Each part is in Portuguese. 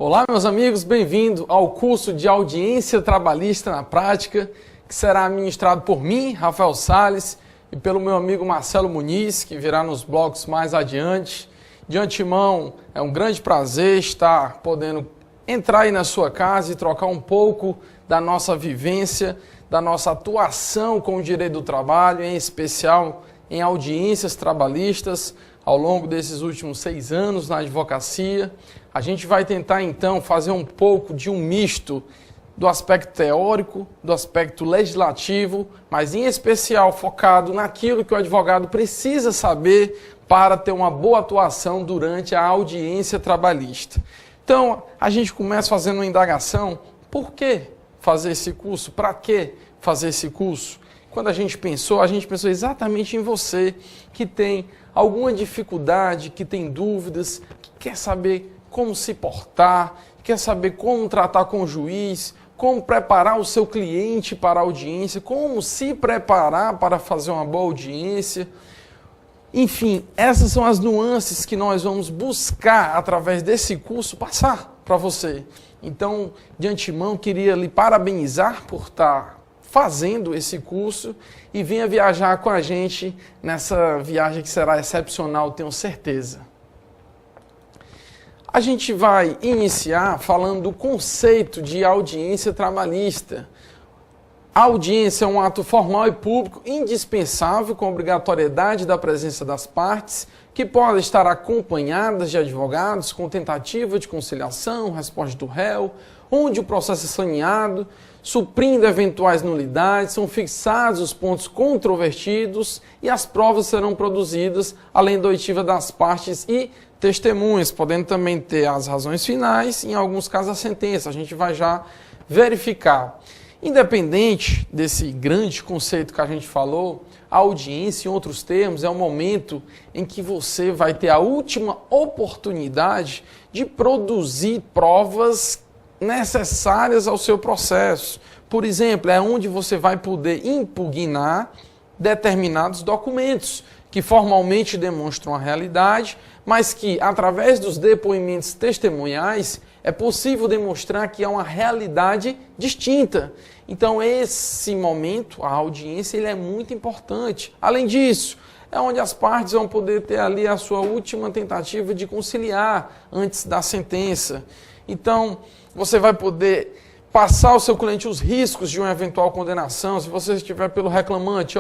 Olá, meus amigos, bem-vindo ao curso de Audiência Trabalhista na Prática, que será ministrado por mim, Rafael Salles, e pelo meu amigo Marcelo Muniz, que virá nos blocos mais adiante. De antemão, é um grande prazer estar podendo entrar aí na sua casa e trocar um pouco da nossa vivência, da nossa atuação com o direito do trabalho, em especial em audiências trabalhistas, ao longo desses últimos 6 anos na advocacia. A gente vai tentar, então, fazer um pouco de um misto do aspecto teórico, do aspecto legislativo, mas em especial focado naquilo que o advogado precisa saber para ter uma boa atuação durante a audiência trabalhista. Então, a gente começa fazendo uma indagação: por que fazer esse curso? Para que fazer esse curso? Quando a gente pensou exatamente em você, que tem alguma dificuldade, que tem dúvidas, que quer saber como se portar, quer saber como tratar com o juiz, como preparar o seu cliente para a audiência, como se preparar para fazer uma boa audiência. Enfim, essas são as nuances que nós vamos buscar, através desse curso, passar para você. Então, de antemão, queria lhe parabenizar por estar fazendo esse curso e venha viajar com a gente nessa viagem que será excepcional, tenho certeza. A gente vai iniciar falando do conceito de audiência trabalhista. A audiência é um ato formal e público indispensável com obrigatoriedade da presença das partes, que podem estar acompanhadas de advogados com tentativa de conciliação, resposta do réu, onde o processo é saneado, suprindo eventuais nulidades, são fixados os pontos controvertidos e as provas serão produzidas, além da oitiva das partes e testemunhas, podendo também ter as razões finais e, em alguns casos, a sentença. A gente vai já verificar. Independente desse grande conceito que a gente falou, a audiência, em outros termos, é o momento em que você vai ter a última oportunidade de produzir provas necessárias ao seu processo. Por exemplo, é onde você vai poder impugnar determinados documentos que formalmente demonstram a realidade, mas que, através dos depoimentos testemunhais, é possível demonstrar que há uma realidade distinta. Então, esse momento, a audiência, ele é muito importante. Além disso, é onde as partes vão poder ter ali a sua última tentativa de conciliar antes da sentença. Então, você vai poder passar ao seu cliente os riscos de uma eventual condenação. Se você estiver pelo reclamante,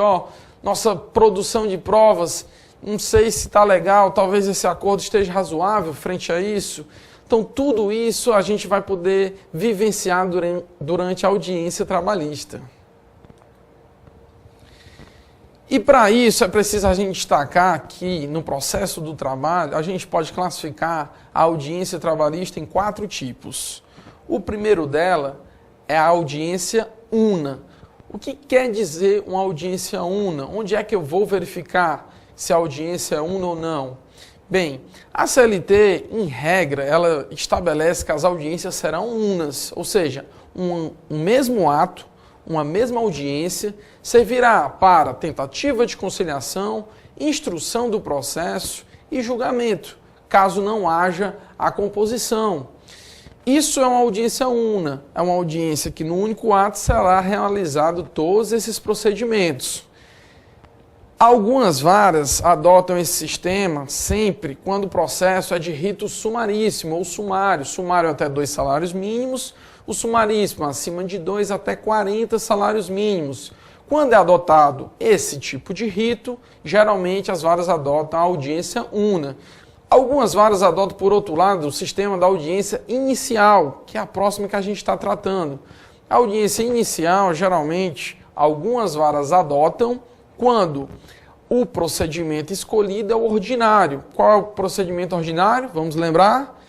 nossa produção de provas, não sei se está legal, talvez esse acordo esteja razoável frente a isso. Então, tudo isso a gente vai poder vivenciar durante a audiência trabalhista. E para isso é preciso a gente destacar que no processo do trabalho a gente pode classificar a audiência trabalhista em 4 tipos. O primeiro dela é a audiência una. O que quer dizer uma audiência una? Onde é que eu vou verificar se a audiência é una ou não? Bem, a CLT, em regra, ela estabelece que as audiências serão unas, ou seja, um mesmo ato, uma mesma audiência, servirá para tentativa de conciliação, instrução do processo e julgamento, caso não haja a composição. Isso é uma audiência una, é uma audiência que no único ato será realizado todos esses procedimentos. Algumas varas adotam esse sistema sempre quando o processo é de rito sumaríssimo ou sumário. Sumário até 2 salários mínimos, o sumaríssimo acima de 2 até 40 salários mínimos. Quando é adotado esse tipo de rito, geralmente as varas adotam a audiência una. Algumas varas adotam, por outro lado, o sistema da audiência inicial, que é a próxima que a gente está tratando. A audiência inicial, geralmente, algumas varas adotam quando o procedimento escolhido é o ordinário. Qual é o procedimento ordinário? Vamos lembrar?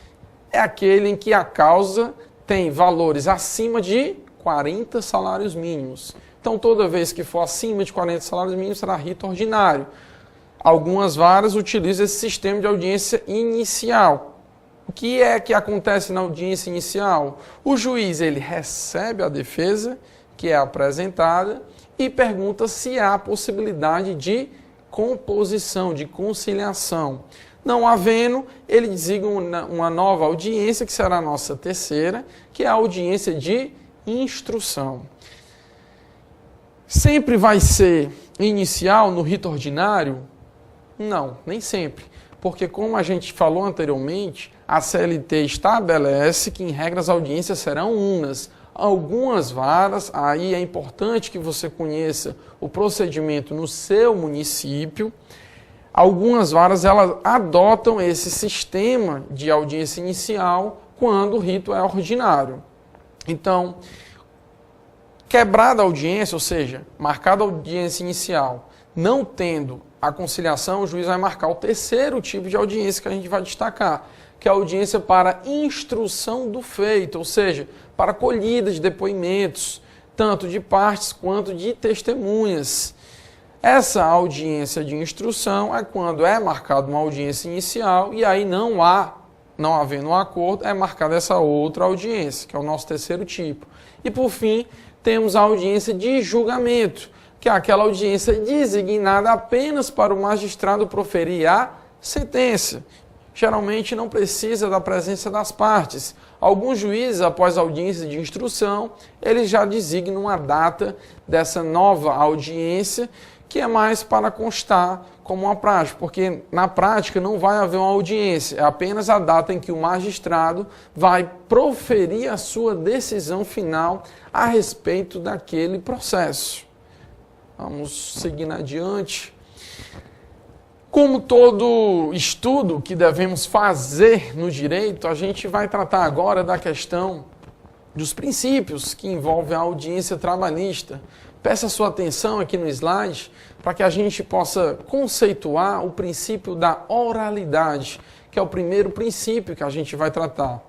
É aquele em que a causa tem valores acima de 40 salários mínimos. Então, toda vez que for acima de 40 salários mínimos, será rito ordinário. Algumas varas utilizam esse sistema de audiência inicial. O que é que acontece na audiência inicial? O juiz ele recebe a defesa, que é apresentada, e pergunta se há possibilidade de composição, de conciliação. Não havendo, ele designa uma nova audiência, que será a nossa terceira, que é a audiência de instrução. Sempre vai ser inicial no rito ordinário? Não, nem sempre. Porque, como a gente falou anteriormente, a CLT estabelece que, em regra, as audiências serão unas. Algumas varas, aí é importante que você conheça o procedimento no seu município. Algumas varas, elas adotam esse sistema de audiência inicial quando o rito é ordinário. Então, quebrada a audiência, ou seja, marcada a audiência inicial, não tendo a conciliação, o juiz vai marcar o terceiro tipo de audiência que a gente vai destacar, que é a audiência para instrução do feito, ou seja, para colhida de depoimentos, tanto de partes quanto de testemunhas. Essa audiência de instrução é quando é marcada uma audiência inicial e aí não havendo um acordo, é marcada essa outra audiência, que é o nosso terceiro tipo. E por fim, temos a audiência de julgamento, que é aquela audiência designada apenas para o magistrado proferir a sentença. Geralmente não precisa da presença das partes. Alguns juízes, após a audiência de instrução, eles já designam uma data dessa nova audiência, que é mais para constar como uma prática, porque na prática não vai haver uma audiência, é apenas a data em que o magistrado vai proferir a sua decisão final a respeito daquele processo. Vamos seguindo adiante. Como todo estudo que devemos fazer no direito, a gente vai tratar agora da questão dos princípios que envolvem a audiência trabalhista. Peço a sua atenção aqui no slide para que a gente possa conceituar o princípio da oralidade, que é o primeiro princípio que a gente vai tratar.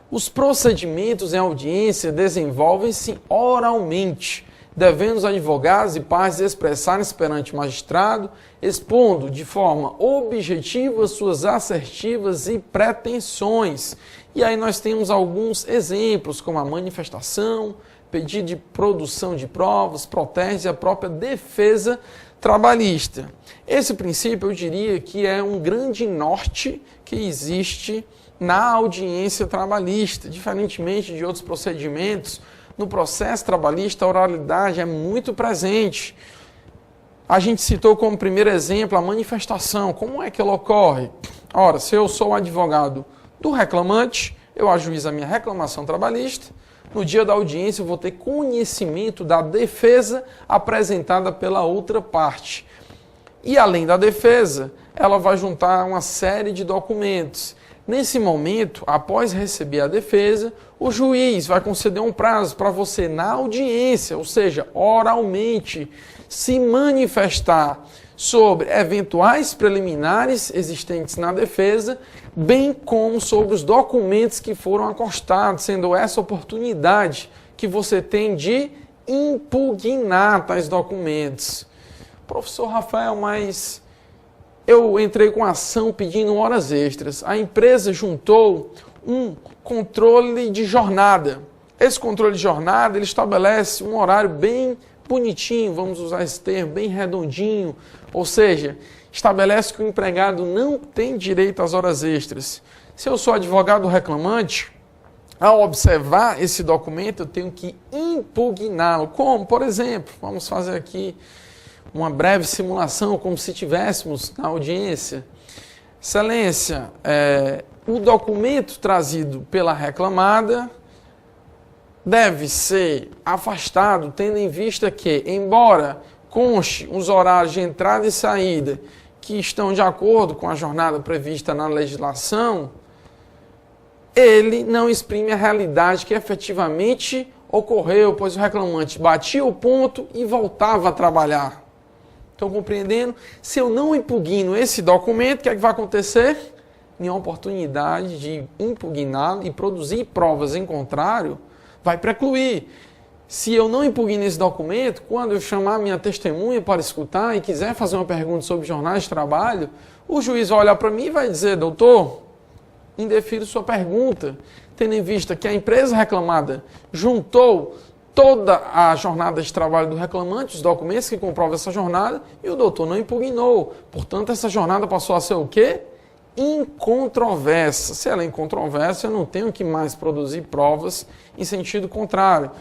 Os procedimentos em audiência desenvolvem-se oralmente, devendo os advogados e partes expressarem-se perante o magistrado, expondo de forma objetiva suas assertivas e pretensões. E aí nós temos alguns exemplos, como a manifestação, pedido de produção de provas, protestos e a própria defesa trabalhista. Esse princípio, eu diria que é um grande norte que existe na audiência trabalhista, diferentemente de outros procedimentos. No processo trabalhista, a oralidade é muito presente. A gente citou como primeiro exemplo a manifestação. Como é que ela ocorre? Ora, se eu sou o advogado do reclamante, eu ajuizo a minha reclamação trabalhista. No dia da audiência, eu vou ter conhecimento da defesa apresentada pela outra parte. E além da defesa, ela vai juntar uma série de documentos. Nesse momento, após receber a defesa, o juiz vai conceder um prazo para você, na audiência, ou seja, oralmente, se manifestar sobre eventuais preliminares existentes na defesa, bem como sobre os documentos que foram acostados, sendo essa oportunidade que você tem de impugnar tais documentos. Professor Rafael, mas eu entrei com ação pedindo horas extras. A empresa juntou um controle de jornada. Esse controle de jornada, ele estabelece um horário bem bonitinho, vamos usar esse termo, bem redondinho, ou seja, estabelece que o empregado não tem direito às horas extras. Se eu sou advogado reclamante, ao observar esse documento, eu tenho que impugná-lo. Como? Por exemplo, vamos fazer aqui uma breve simulação, como se estivéssemos na audiência. Excelência, o documento trazido pela reclamada deve ser afastado, tendo em vista que, embora conste os horários de entrada e saída que estão de acordo com a jornada prevista na legislação, ele não exprime a realidade que efetivamente ocorreu, pois o reclamante batia o ponto e voltava a trabalhar. Estão compreendendo? Se eu não impugno esse documento, o que é que vai acontecer? Nenhuma oportunidade de impugná-lo e produzir provas em contrário vai precluir. Se eu não impugno esse documento, quando eu chamar minha testemunha para escutar e quiser fazer uma pergunta sobre jornais de trabalho, o juiz vai olhar para mim e vai dizer: doutor, indefiro sua pergunta, tendo em vista que a empresa reclamada juntou toda a jornada de trabalho do reclamante, os documentos que comprovam essa jornada, e o doutor não impugnou. Portanto, essa jornada passou a ser o quê? incontroversa. Se ela é incontroversa, eu não tenho que mais produzir provas em sentido contrário.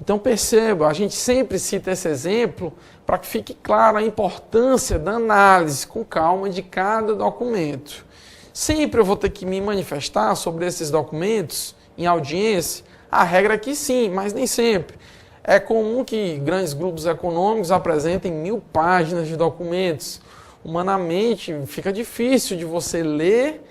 Então perceba, a gente sempre cita esse exemplo para que fique clara a importância da análise com calma de cada documento. Sempre eu vou ter que me manifestar sobre esses documentos em audiência. A regra é que sim, mas nem sempre. É comum que grandes grupos econômicos apresentem 1000 páginas de documentos. Humanamente, fica difícil de você ler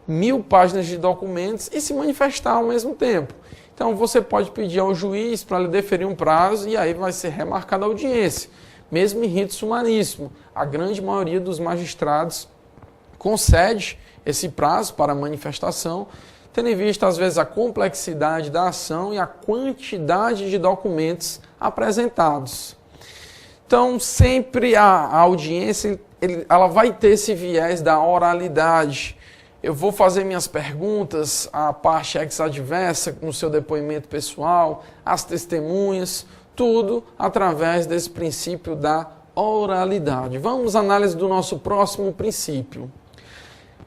1000 páginas de documentos e se manifestar ao mesmo tempo. Então, você pode pedir ao juiz para lhe deferir um prazo e aí vai ser remarcada a audiência. Mesmo em rito sumaríssimo, a grande maioria dos magistrados concede esse prazo para manifestação, tendo em vista, às vezes, a complexidade da ação e a quantidade de documentos apresentados. Então, sempre a audiência ela vai ter esse viés da oralidade. Eu vou fazer minhas perguntas à parte ex-adversa no seu depoimento pessoal, às testemunhas, tudo através desse princípio da oralidade. Vamos à análise do nosso próximo princípio.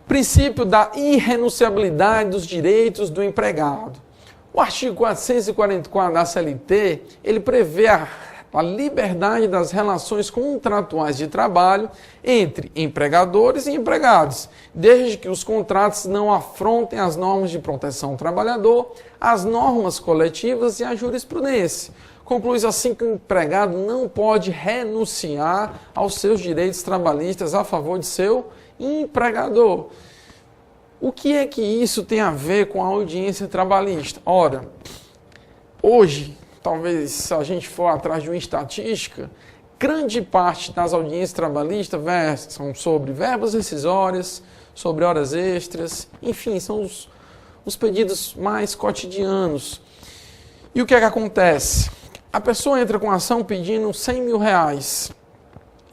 Princípio da irrenunciabilidade dos direitos do empregado. O artigo 444 da CLT, ele prevê a liberdade das relações contratuais de trabalho entre empregadores e empregados, desde que os contratos não afrontem as normas de proteção ao trabalhador, as normas coletivas e a jurisprudência. Conclui-se assim que o empregado não pode renunciar aos seus direitos trabalhistas a favor de seu empregador. O que é que isso tem a ver com a audiência trabalhista? Ora, hoje, talvez se a gente for atrás de uma estatística, grande parte das audiências trabalhistas versam sobre verbas rescisórias, sobre horas extras, enfim, são os pedidos mais cotidianos. E o que é que acontece? A pessoa entra com ação pedindo 100 mil reais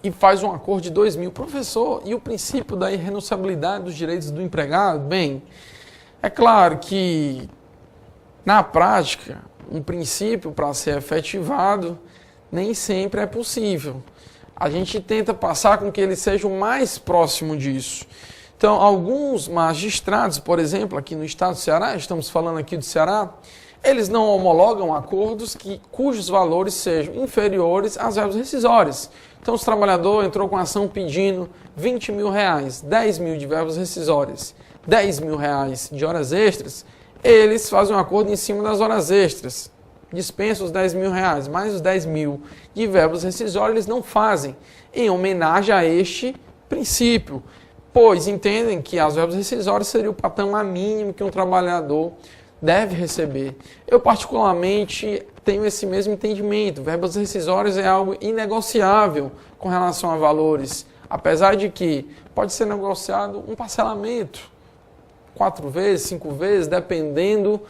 e faz um acordo de 2 mil. Professor, e o princípio da irrenunciabilidade dos direitos do empregado? Bem, é claro que, na prática, um princípio para ser efetivado nem sempre é possível. A gente tenta passar com que ele seja o mais próximo disso. Então, alguns magistrados, por exemplo, aqui no estado do Ceará, estamos falando aqui do Ceará, eles não homologam acordos cujos valores sejam inferiores às verbas rescisórias. Então, se o trabalhador entrou com ação pedindo 20 mil reais, 10 mil de verbas rescisórias, 10 mil reais de horas extras, eles fazem um acordo em cima das horas extras. Dispensam os 10 mil reais, mais os 10 mil de verbas rescisórias, eles não fazem, em homenagem a este princípio, pois entendem que as verbas rescisórias seria o patamar mínimo que um trabalhador deve receber. Eu, particularmente, tenho esse mesmo entendimento. Verbas rescisórias é algo inegociável com relação a valores, apesar de que pode ser negociado um parcelamento, 4 vezes, 5 vezes, dependendo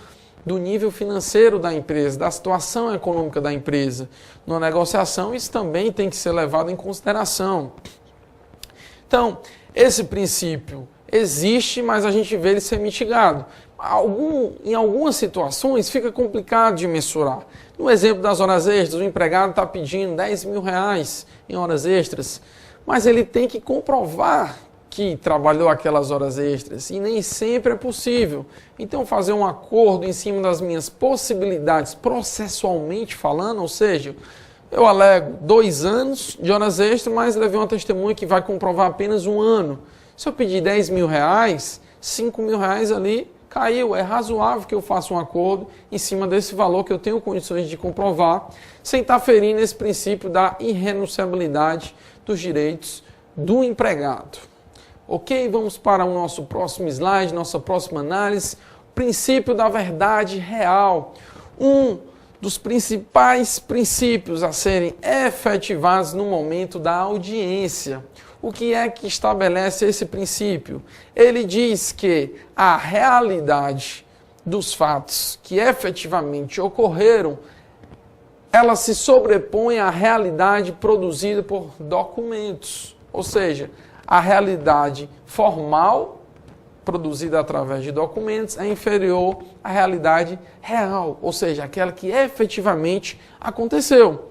do nível financeiro da empresa, da situação econômica da empresa. Na negociação, isso também tem que ser levado em consideração. Então, esse princípio existe, mas a gente vê ele ser mitigado. Em algumas situações fica complicado de mensurar. No exemplo das horas extras, o empregado está pedindo 10 mil reais em horas extras, mas ele tem que comprovar que trabalhou aquelas horas extras e nem sempre é possível. Então, fazer um acordo em cima das minhas possibilidades processualmente falando, ou seja, eu alego 2 anos de horas extras, mas levei uma testemunha que vai comprovar apenas 1 ano. Se eu pedir 10 mil reais, 5 mil reais ali caiu. É razoável que eu faça um acordo em cima desse valor que eu tenho condições de comprovar, sem estar ferindo esse princípio da irrenunciabilidade dos direitos do empregado. Ok? Vamos para o nosso próximo slide, nossa próxima análise. Princípio da verdade real. Um dos principais princípios a serem efetivados no momento da audiência. O que é que estabelece esse princípio? Ele diz que a realidade dos fatos que efetivamente ocorreram, ela se sobrepõe à realidade produzida por documentos. Ou seja, a realidade formal, produzida através de documentos, é inferior à realidade real, ou seja, aquela que efetivamente aconteceu.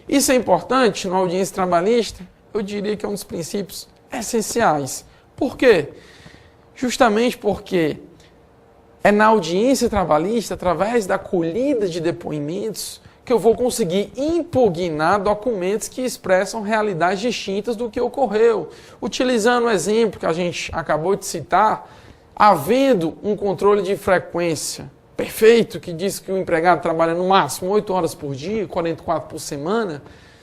Isso é importante na audiência trabalhista, eu diria que é um dos princípios essenciais. Por quê? Justamente porque é na audiência trabalhista, através da colhida de depoimentos, que eu vou conseguir impugnar documentos que expressam realidades distintas do que ocorreu. Utilizando o exemplo que a gente acabou de citar, havendo um controle de frequência perfeito, que diz que o empregado trabalha no máximo 8 horas por dia, 44 por semana,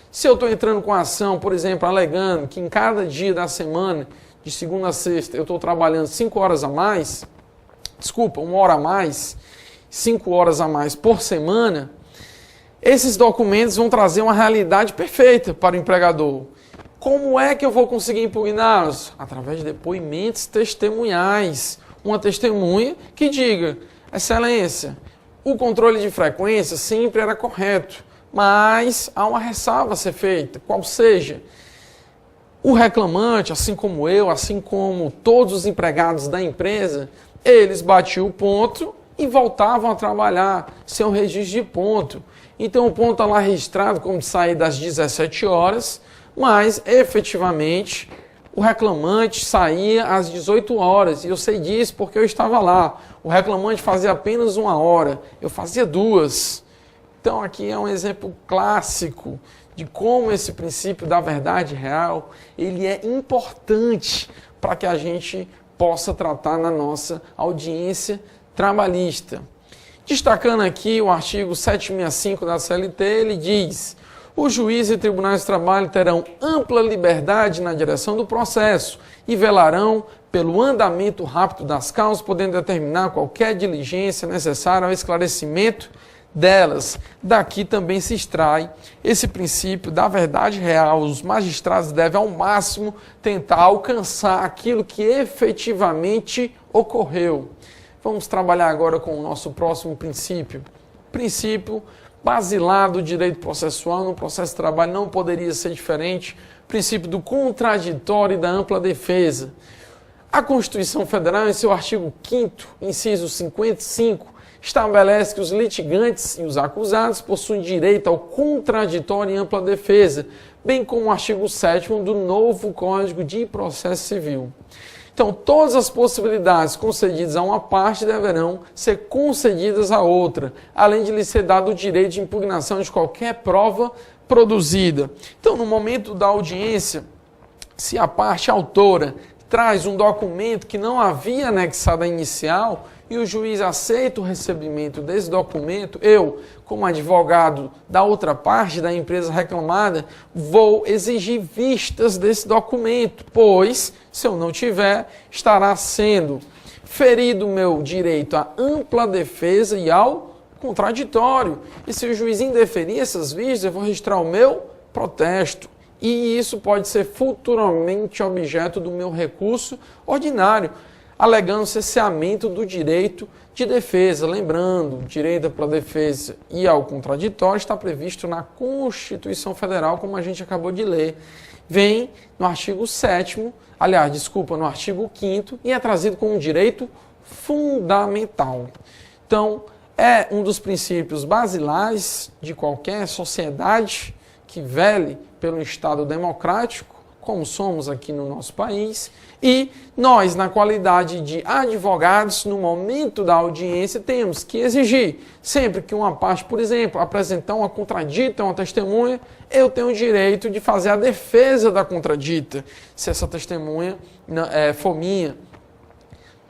se eu estou entrando com a ação, por exemplo, alegando que em cada dia da semana, de segunda a sexta, eu estou trabalhando 5 horas a mais, 1 hora a mais, 5 horas a mais por semana, esses documentos vão trazer uma realidade perfeita para o empregador. Como é que eu vou conseguir impugná-los? Através de depoimentos testemunhais. Uma testemunha que diga: Excelência, o controle de frequência sempre era correto, mas há uma ressalva a ser feita, qual seja, o reclamante, assim como eu, assim como todos os empregados da empresa, eles batiam o ponto e voltavam a trabalhar sem registro de ponto. Então o ponto está lá registrado como sair das 17 horas, mas efetivamente o reclamante saía às 18 horas. E eu sei disso porque eu estava lá. O reclamante fazia apenas 1 hora, eu fazia 2. Então aqui é um exemplo clássico de como esse princípio da verdade real, ele é importante para que a gente possa tratar na nossa audiência trabalhista. Destacando aqui o artigo 765 da CLT, ele diz: os juízes e tribunais de trabalho terão ampla liberdade na direção do processo e velarão pelo andamento rápido das causas, podendo determinar qualquer diligência necessária ao esclarecimento delas. Daqui também se extrai esse princípio da verdade real. Os magistrados devem, ao máximo, tentar alcançar aquilo que efetivamente ocorreu. Vamos trabalhar agora com o nosso próximo princípio. Princípio basilar do direito processual no processo de trabalho não poderia ser diferente. Princípio do contraditório e da ampla defesa. A Constituição Federal, em seu artigo 5º, inciso 55, estabelece que os litigantes e os acusados possuem direito ao contraditório e ampla defesa, bem como o artigo 7º do novo Código de Processo Civil. Então, todas as possibilidades concedidas a uma parte deverão ser concedidas à outra, além de lhe ser dado o direito de impugnação de qualquer prova produzida. Então, no momento da audiência, se a parte autora traz um documento que não havia anexado à inicial e o juiz aceita o recebimento desse documento, eu, como advogado da outra parte da empresa reclamada, vou exigir vistas desse documento, pois, se eu não tiver, estará sendo ferido o meu direito à ampla defesa e ao contraditório. E se o juiz indeferir essas vistas, eu vou registrar o meu protesto. E isso pode ser futuramente objeto do meu recurso ordinário, alegando cerceamento do direito de defesa. Lembrando, o direito à defesa e ao contraditório está previsto na Constituição Federal, como a gente acabou de ler. Vem no artigo 7º, no artigo 5º, e é trazido como um direito fundamental. Então, é um dos princípios basilares de qualquer sociedade que vele pelo Estado democrático, como somos aqui no nosso país, e nós, na qualidade de advogados, no momento da audiência, temos que exigir, sempre que uma parte, por exemplo, apresentar uma contradita, uma testemunha, eu tenho o direito de fazer a defesa da contradita, se essa testemunha for minha.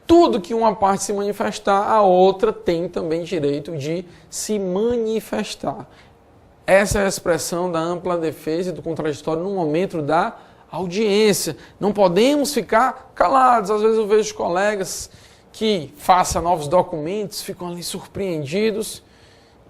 Tudo que uma parte se manifestar, a outra tem também direito de se manifestar. Essa é a expressão da ampla defesa e do contraditório no momento da audiência. Não podemos ficar calados. Às vezes eu vejo colegas que façam novos documentos, ficam ali surpreendidos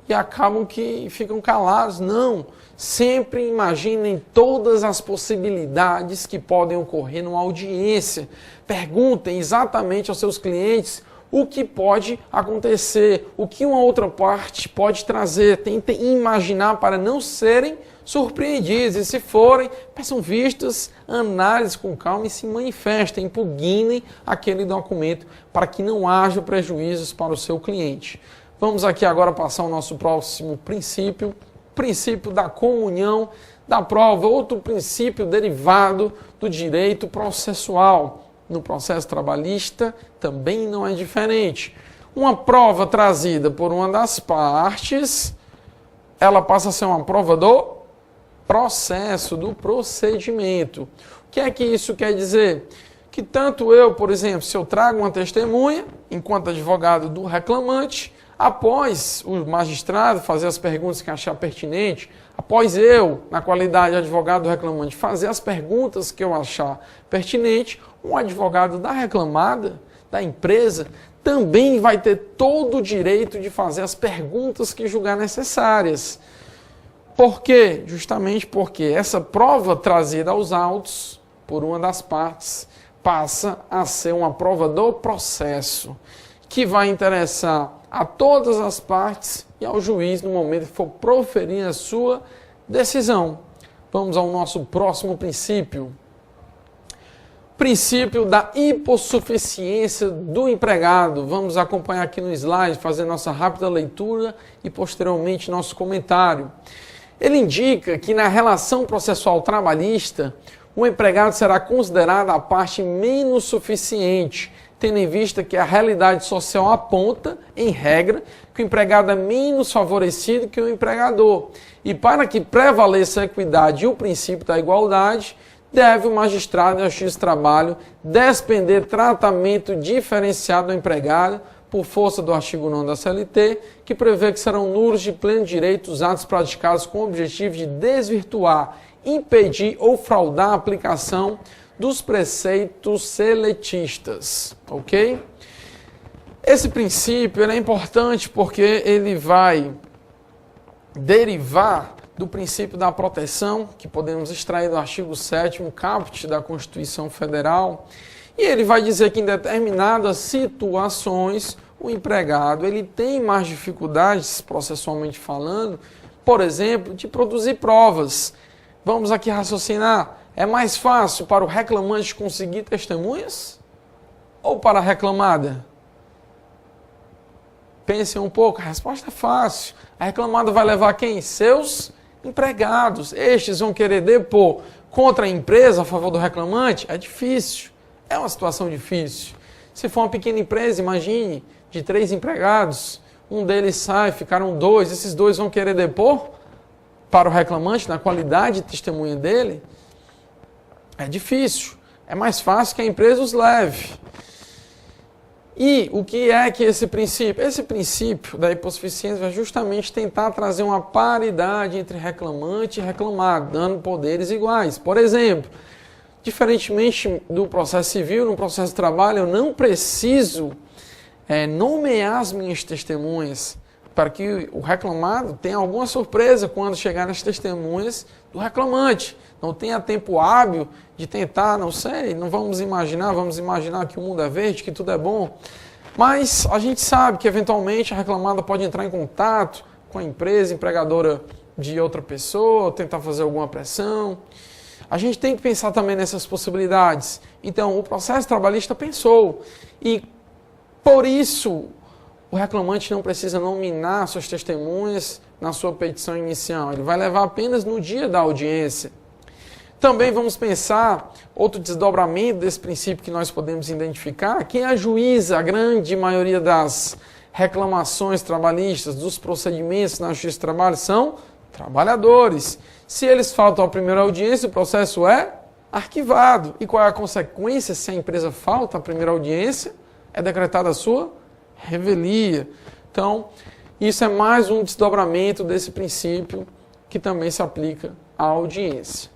e acabam que ficam calados. Não, sempre imaginem todas as possibilidades que podem ocorrer numa audiência. Perguntem exatamente aos seus clientes o que pode acontecer, o que uma outra parte pode trazer. Tentem imaginar para não serem surpreendidos. E se forem, peçam vistas, análise com calma e se manifestem, impugnem aquele documento para que não haja prejuízos para o seu cliente. Vamos aqui agora passar o nosso próximo princípio, princípio da comunhão da prova, outro princípio derivado do direito processual. no processo trabalhista também não é diferente. Uma prova trazida por uma das partes, ela passa a ser uma prova do processo, do procedimento. O que é que isso quer dizer? Que tanto eu, por exemplo, se eu trago uma testemunha, enquanto advogado do reclamante, após o magistrado fazer as perguntas que achar pertinente, após eu, na qualidade de advogado do reclamante, fazer as perguntas que eu achar pertinente, um advogado da reclamada, da empresa, também vai ter todo o direito de fazer as perguntas que julgar necessárias. Por quê? Justamente porque essa prova trazida aos autos por uma das partes passa a ser uma prova do processo, que vai interessar a todas as partes e ao juiz no momento que for proferir a sua decisão. Vamos ao nosso próximo princípio. Princípio da hipossuficiência do empregado. Vamos acompanhar aqui no slide, fazer nossa rápida leitura e posteriormente nosso comentário. Ele indica que na relação processual trabalhista, o empregado será considerado a parte menos suficiente, tendo em vista que a realidade social aponta, em regra, que o empregado é menos favorecido que o empregador. E para que prevaleça a equidade e o princípio da igualdade, deve o magistrado da Justiça do Trabalho despender tratamento diferenciado ao empregado, por força do artigo 9º da CLT, que prevê que serão nulos de pleno direito os atos praticados com o objetivo de desvirtuar, impedir ou fraudar a aplicação dos preceitos seletistas, ok? Esse princípio é importante porque ele vai derivar do princípio da proteção, que podemos extrair do artigo 7º caput da Constituição Federal, e ele vai dizer que em determinadas situações o empregado ele tem mais dificuldades, processualmente falando, por exemplo, de produzir provas. Vamos aqui raciocinar. É mais fácil para o reclamante conseguir testemunhas ou para a reclamada? Pensem um pouco, a resposta é fácil. A reclamada vai levar quem? Seus empregados. Estes vão querer depor contra a empresa a favor do reclamante? É difícil. É uma situação difícil. Se for uma pequena empresa, imagine, de 3 empregados, um deles sai, ficaram 2, esses 2 vão querer depor para o reclamante na qualidade de testemunha dele? É difícil. É mais fácil que a empresa os leve. E o que é que esse princípio? Esse princípio da hipossuficiência vai justamente tentar trazer uma paridade entre reclamante e reclamado, dando poderes iguais. Por exemplo, diferentemente do processo civil, no processo de trabalho, eu não preciso nomear as minhas testemunhas para que o reclamado tenha alguma surpresa quando chegar nas testemunhas do reclamante. Não tenha tempo hábil de tentar, não sei, não vamos imaginar que o mundo é verde, que tudo é bom. Mas a gente sabe que eventualmente a reclamada pode entrar em contato com a empresa empregadora de outra pessoa, tentar fazer alguma pressão. A gente tem que pensar também nessas possibilidades. Então, o processo trabalhista pensou. E, por isso, o reclamante não precisa nominar suas testemunhas na sua petição inicial. Ele vai levar apenas no dia da audiência. Também vamos pensar outro desdobramento desse princípio que nós podemos identificar. Quem ajuiza a grande maioria das reclamações trabalhistas, dos procedimentos na Justiça do Trabalho, são trabalhadores. Se eles faltam à primeira audiência, o processo é arquivado. E qual é a consequência se a empresa falta à primeira audiência? É decretada a sua revelia. Então, isso é mais um desdobramento desse princípio que também se aplica à audiência.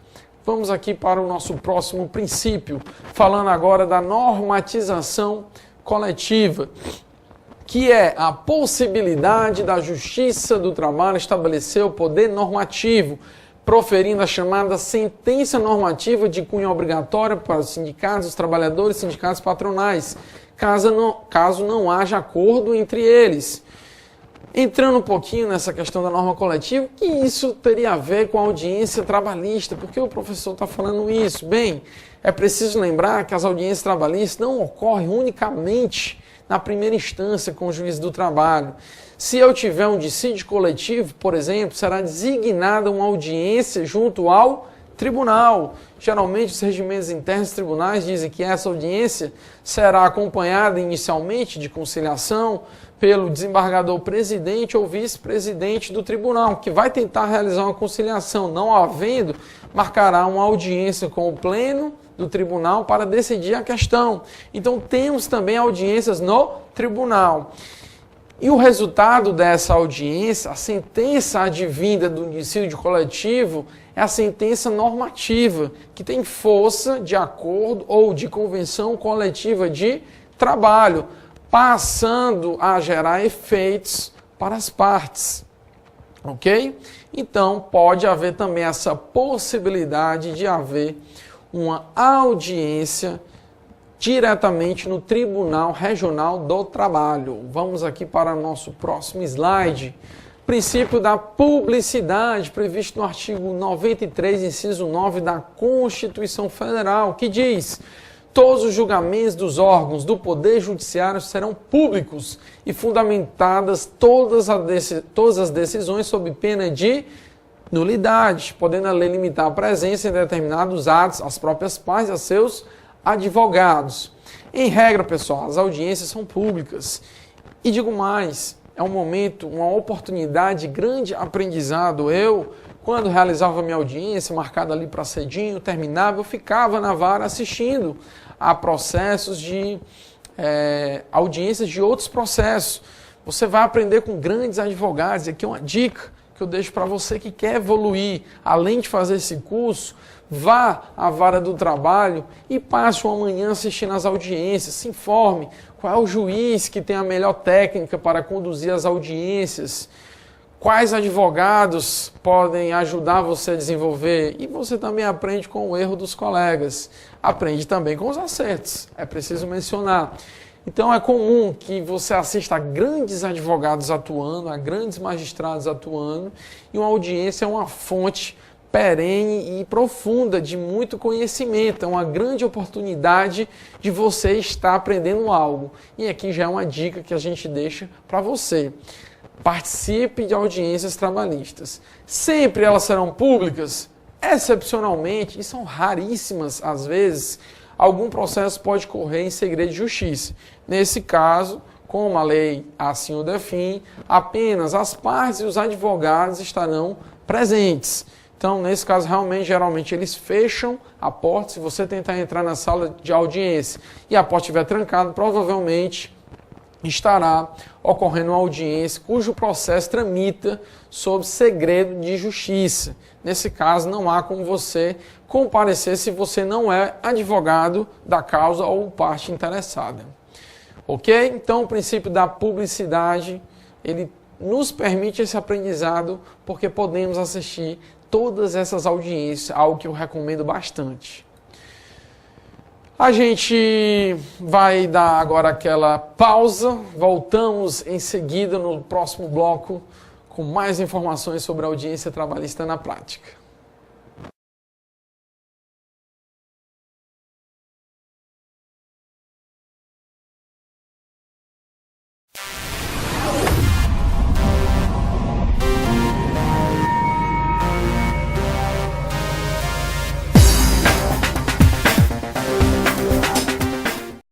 Vamos aqui para o nosso próximo princípio, falando agora da normatização coletiva, que é a possibilidade da Justiça do Trabalho estabelecer o poder normativo, proferindo a chamada sentença normativa de cunho obrigatório para os sindicatos, os trabalhadores, sindicatos patronais, caso não haja acordo entre eles. Entrando um pouquinho nessa questão da norma coletiva, que isso teria a ver com a audiência trabalhista? Por que o professor está falando isso? Bem, é preciso lembrar que as audiências trabalhistas não ocorrem unicamente na primeira instância com o juiz do trabalho. Se eu tiver um dissídio coletivo, por exemplo, será designada uma audiência junto ao tribunal. Geralmente, os regimentos internos dos tribunais dizem que essa audiência será acompanhada inicialmente de conciliação pelo desembargador presidente ou vice-presidente do tribunal, que vai tentar realizar uma conciliação. Não havendo, marcará uma audiência com o pleno do tribunal para decidir a questão. Então, temos também audiências no tribunal. E o resultado dessa audiência, a sentença advinda do dissídio coletivo, é a sentença normativa, que tem força de acordo ou de convenção coletiva de trabalho, passando a gerar efeitos para as partes. Ok? Então, pode haver também essa possibilidade de haver uma audiência diretamente no Tribunal Regional do Trabalho. Vamos aqui para o nosso próximo slide. Princípio da publicidade, previsto no artigo 93, inciso 9 da Constituição Federal, que diz: todos os julgamentos dos órgãos do Poder Judiciário serão públicos e fundamentadas todas as decisões sob pena de nulidade, podendo a lei limitar a presença em determinados atos às próprias partes e a seus advogados. Em regra, pessoal, as audiências são públicas. E digo mais, é um momento, uma oportunidade de grande aprendizado. Eu, quando realizava minha audiência, marcada ali para cedinho, terminava, eu ficava na vara assistindo a processos de audiências de outros processos. Você vai aprender com grandes advogados. E aqui é uma dica que eu deixo para você que quer evoluir. Além de fazer esse curso, vá à vara do trabalho e passe uma manhã assistindo às audiências. Se informe qual é o juiz que tem a melhor técnica para conduzir as audiências, quais advogados podem ajudar você a desenvolver. E você também aprende com o erro dos colegas. Aprende também com os acertos, é preciso mencionar. Então é comum que você assista a grandes advogados atuando, a grandes magistrados atuando, e uma audiência é uma fonte perene e profunda de muito conhecimento, é uma grande oportunidade de você estar aprendendo algo. E aqui já é uma dica que a gente deixa para você. Participe de audiências trabalhistas. Sempre elas serão públicas, excepcionalmente, e são raríssimas às vezes, algum processo pode correr em segredo de justiça. Nesse caso, como a lei assim o define, apenas as partes e os advogados estarão presentes. Então, nesse caso, geralmente, eles fecham a porta. Se você tentar entrar na sala de audiência e a porta estiver trancada, provavelmente estará ocorrendo uma audiência cujo processo tramita sob segredo de justiça. Nesse caso, não há como você comparecer se você não é advogado da causa ou parte interessada. Ok? Então, o princípio da publicidade, ele nos permite esse aprendizado porque podemos assistir todas essas audiências, algo que eu recomendo bastante. A gente vai dar agora aquela pausa, voltamos em seguida no próximo bloco com mais informações sobre a audiência trabalhista na prática.